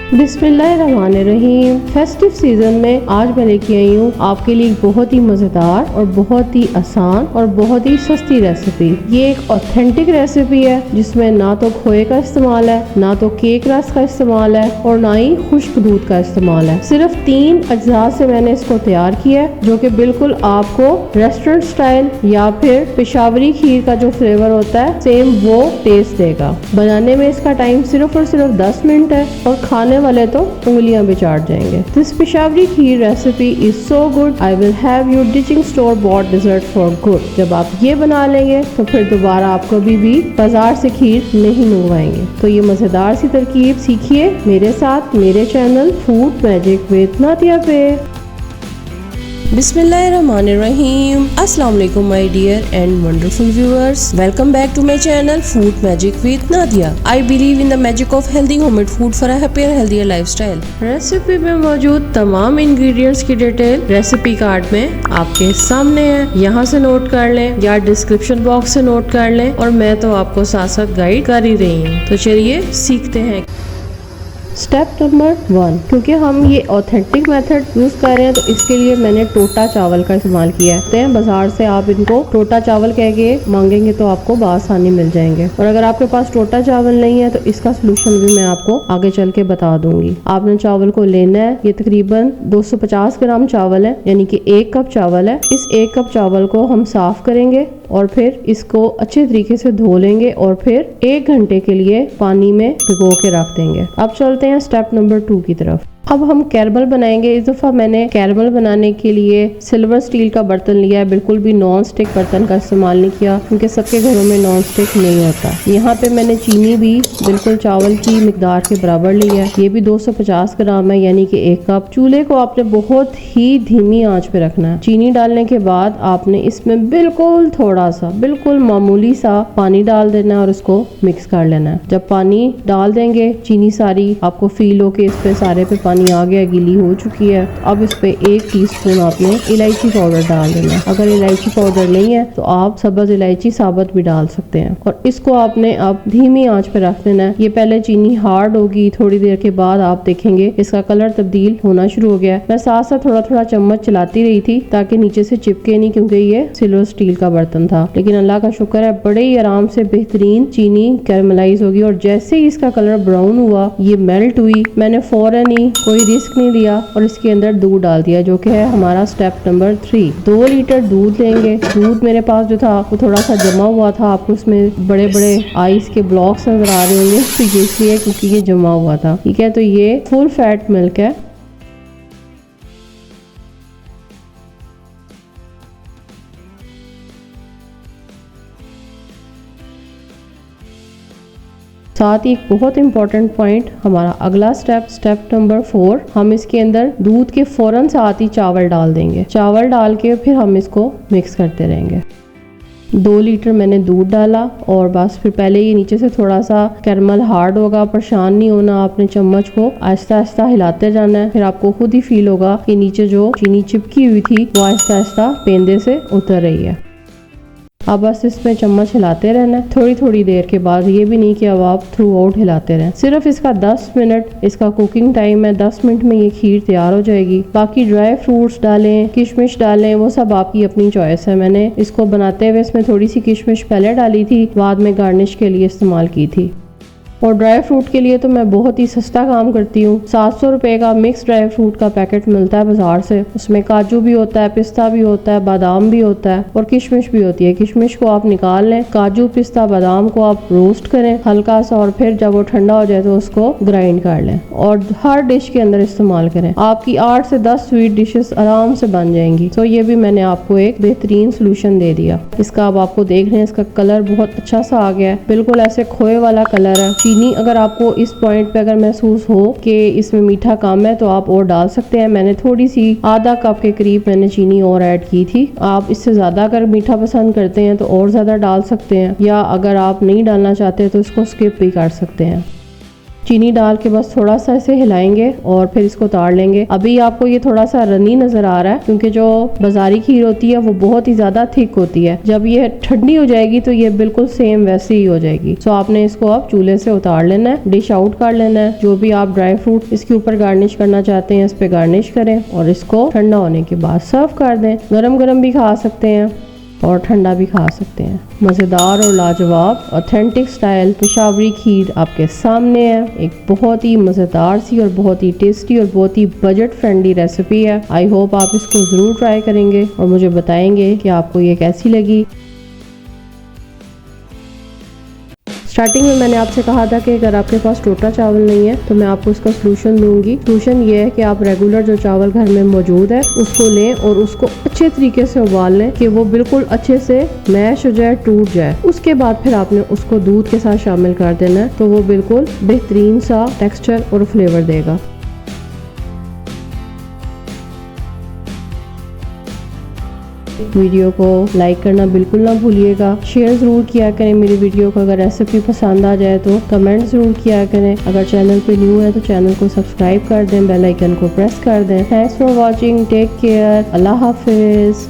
बिस्मिल्लाहिर्रहमानिर्रहीम। Festive season में आज मैं लेके आई हूँ आपके लिए बहुत ही मज़ेदार और बहुत ही आसान और बहुत ही सस्ती रेसिपी। ये एक ऑथेंटिक रेसिपी है जिसमें ना तो खोए का इस्तेमाल है, ना तो केक रस का इस्तेमाल है और ना ही खुश्क दूध का इस्तेमाल है। सिर्फ 3 अज्जा से मैंने इसको तैयार किया है जो कि बिल्कुल आपको रेस्टोरेंट स्टाइल या फिर पेशावरी खीर का जो फ्लेवर होता है सेम वो टेस्ट देगा। बनाने में इसका टाइम सिर्फ और सिर्फ 10 मिनट है और खाने वाले तो उंगलियां भी चाट जाएंगे। This Peshawari kheer recipe is so good, I will have your ditching store bought dessert for good. जब आप ये बना लेंगे तो फिर दोबारा आप कभी भी बाजार से खीर नहीं मंगवाएंगे। तो ये मजेदार सी तरकीब सीखिए मेरे साथ मेरे channel food magic with Nadia पे। बिस्मिल्लाहिर्रहमानिर्रहीम। अस्सलाम वालेकुम my dear and wonderful viewers, welcome back to my channel food magic with Nadia. I believe in the magic of healthy homemade food for a happier healthier lifestyle. Recipe में मौजूद तमाम ingredients की detail recipe card में आपके सामने है, यहाँ से नोट कर लें या डिस्क्रिप्शन बॉक्स से नोट कर लें और मैं तो आपको साथ साथ गाइड कर ही रही हूँ। तो चलिए सीखते हैं। स्टेप नंबर 1, क्योंकि हम ये ऑथेंटिक मेथड यूज़ कर रहे हैं तो इसके लिए मैंने टोटा चावल का इस्तेमाल किया है। बाजार से आप इनको टोटा चावल कह के मांगेंगे तो आपको बआसानी मिल जाएंगे, और अगर आपके पास टोटा चावल नहीं है तो इसका सोल्यूशन भी मैं आपको आगे चल के बता दूंगी। आपने चावल को लेना है, ये तकरीबन 250 ग्राम चावल है, यानी कि 1 कप चावल है। इस 1 कप चावल को हम साफ करेंगे और फिर इसको अच्छे तरीके से धो लेंगे और फिर 1 घंटे के लिए पानी में भिगो के रख देंगे। अब चलते हैं स्टेप नंबर 2 की तरफ। अब हम कैरमल बनाएंगे। इस दफ़ा मैंने कैरमल बनाने के लिए सिल्वर स्टील का बर्तन लिया है, बिल्कुल भी नॉन स्टिक बर्तन का इस्तेमाल नहीं किया क्योंकि सबके घरों में नॉन स्टिक नहीं होता। यहाँ पे मैंने चीनी भी बिल्कुल चावल की मिकदार के बराबर ली है, ये भी 250 ग्राम है, यानी कि 1 कप। चूल्हे को आपने बहुत ही धीमी आंच पे रखना है। चीनी डालने के बाद आपने इसमें बिल्कुल थोड़ा सा, बिल्कुल मामूली सा पानी डाल देना है और उसको मिक्स कर लेना है। जब पानी डाल देंगे चीनी सारी आपको फील हो के इस पे सारे पे पानी आ गया, गीली हो चुकी है। तो अब इस पे 1 टीस्पून आपने इलायची पाउडर डाल देना है। अगर इलायची पाउडर नहीं है तो आप सब्ज इलायची साबुत भी डाल सकते हैं और इसको आपने अब धीमी आंच पे रख देना है। ये पहले चीनी हार्ड होगी, थोड़ी देर के बाद आप देखेंगे इसका कलर तब्दील होना शुरू हो गया। मैं साथ साथ थोड़ा थोड़ा चम्मच चलाती रही थी ताकि नीचे से चिपके नहीं, क्योंकि ये सिल्वर स्टील का बर्तन था। लेकिन अल्लाह का शुक्र है बड़े ही आराम से बेहतरीन चीनी कैरमलाइज होगी और जैसे ही इसका कलर ब्राउन हुआ, ये मेल्ट हुई, मैंने फौरन ही कोई रिस्क नहीं लिया और इसके अंदर दूध डाल दिया, जो कि है हमारा स्टेप नंबर 3। 2 लीटर दूध लेंगे। दूध मेरे पास जो था वो थोड़ा सा जमा हुआ था, आपको उसमें बड़े बड़े आइस के ब्लॉक्स नजर आ रहे होंगे, तो ये इसलिए क्योंकि ये जमा हुआ था। ठीक है, तो ये फुल फैट मिल्क है। साथ ही एक बहुत इंपॉर्टेंट पॉइंट, हमारा अगला स्टेप नंबर 4, हम इसके अंदर दूध के फौरन साथ ही चावल डाल देंगे। चावल डाल के फिर हम इसको मिक्स करते रहेंगे। 2 लीटर मैंने दूध डाला और बस फिर पहले ये नीचे से थोड़ा सा कैरमल हार्ड होगा, परेशान नहीं होना, आपने चम्मच को आहिस्ता आहिस्ता हिलाते जाना है। फिर आपको खुद ही फील होगा कि नीचे जो चीनी चिपकी हुई थी वो आहिस्ता आहिस्ता पेंदे से उतर रही है। अब बस इसमें चम्मच हिलाते रहना है थोड़ी थोड़ी देर के बाद, ये भी नहीं कि अब आप थ्रू आउट हिलाते रहें। सिर्फ इसका 10 मिनट इसका कुकिंग टाइम है, 10 मिनट में ये खीर तैयार हो जाएगी। बाकी ड्राई फ्रूट्स डालें, किशमिश डालें, वो सब आपकी अपनी चॉइस है। मैंने इसको बनाते हुए इसमें थोड़ी सी किशमिश पहले डाली थी, बाद में गार्निश के लिए इस्तेमाल की थी। और ड्राई फ्रूट के लिए तो मैं बहुत ही सस्ता काम करती हूँ। 700 रुपये का मिक्स ड्राई फ्रूट का पैकेट मिलता है बाजार से। उसमें काजू भी होता है, पिस्ता भी होता है, बादाम भी होता है और किशमिश भी होती है। किशमिश को आप निकाल लें, काजू पिस्ता बादाम को आप रोस्ट करें हल्का सा और फिर जब वो ठंडा हो जाए तो उसको ग्राइंड कर लें और हर डिश के अंदर इस्तेमाल करें। आपकी 8 से 10 स्वीट डिशेस आराम से बन जाएंगी। तो ये भी मैंने आपको एक बेहतरीन सोल्यूशन दे दिया। इसका अब आपको देख रहे हैं इसका कलर बहुत अच्छा सा आ गया है, बिल्कुल ऐसे खोए वाला कलर है। चीनी अगर आपको इस पॉइंट पे अगर महसूस हो कि इसमें मीठा कम है तो आप और डाल सकते हैं। मैंने थोड़ी सी आधा कप के करीब मैंने चीनी और ऐड की थी। आप इससे ज़्यादा अगर मीठा पसंद करते हैं तो और ज़्यादा डाल सकते हैं, या अगर आप नहीं डालना चाहते तो इसको स्किप भी कर सकते हैं। चीनी डाल के बस थोड़ा सा इसे हिलाएंगे और फिर इसको उतार लेंगे। अभी आपको ये थोड़ा सा रनी नजर आ रहा है क्योंकि जो बाजारी खीर होती है वो बहुत ही ज्यादा थिक होती है। जब ये ठंडी हो जाएगी तो ये बिल्कुल सेम वैसे ही हो जाएगी। सो आपने इसको अब चूल्हे से उतार लेना है, डिश आउट कर लेना है। जो भी आप ड्राई फ्रूट इसके ऊपर गार्निश करना चाहते हैं इस पे गार्निश करें और इसको ठंडा होने के बाद सर्व कर दें। गरम गरम भी खा सकते हैं और ठंडा भी खा सकते हैं। मज़ेदार और लाजवाब ऑथेंटिक स्टाइल पेशावरी खीर आपके सामने है। एक बहुत ही मज़ेदार सी और बहुत ही टेस्टी और बहुत ही बजट फ्रेंडली रेसिपी है। आई होप आप इसको ज़रूर ट्राई करेंगे और मुझे बताएंगे कि आपको ये कैसी लगी। स्टार्टिंग में मैंने आपसे कहा था कि अगर आपके पास टोटा चावल नहीं है तो मैं आपको इसका सोल्यूशन दूंगी। सोल्यूशन ये है कि आप रेगुलर जो चावल घर में मौजूद है उसको लें और उसको अच्छे तरीके से उबाल लें कि वो बिल्कुल अच्छे से मैश हो जाए, टूट जाए। उसके बाद फिर आपने उसको दूध के साथ शामिल कर देना है तो वो बिल्कुल बेहतरीन सा टेक्सचर और फ्लेवर देगा। वीडियो को लाइक करना बिल्कुल ना भूलिएगा। शेयर ज़रूर किया करें मेरी वीडियो को। अगर रेसिपी पसंद आ जाए तो कमेंट ज़रूर किया करें। अगर चैनल पे न्यू है तो चैनल को सब्सक्राइब कर दें, बेल आइकन को प्रेस कर दें। Thanks for watching, take care, अल्लाह हाफिज़।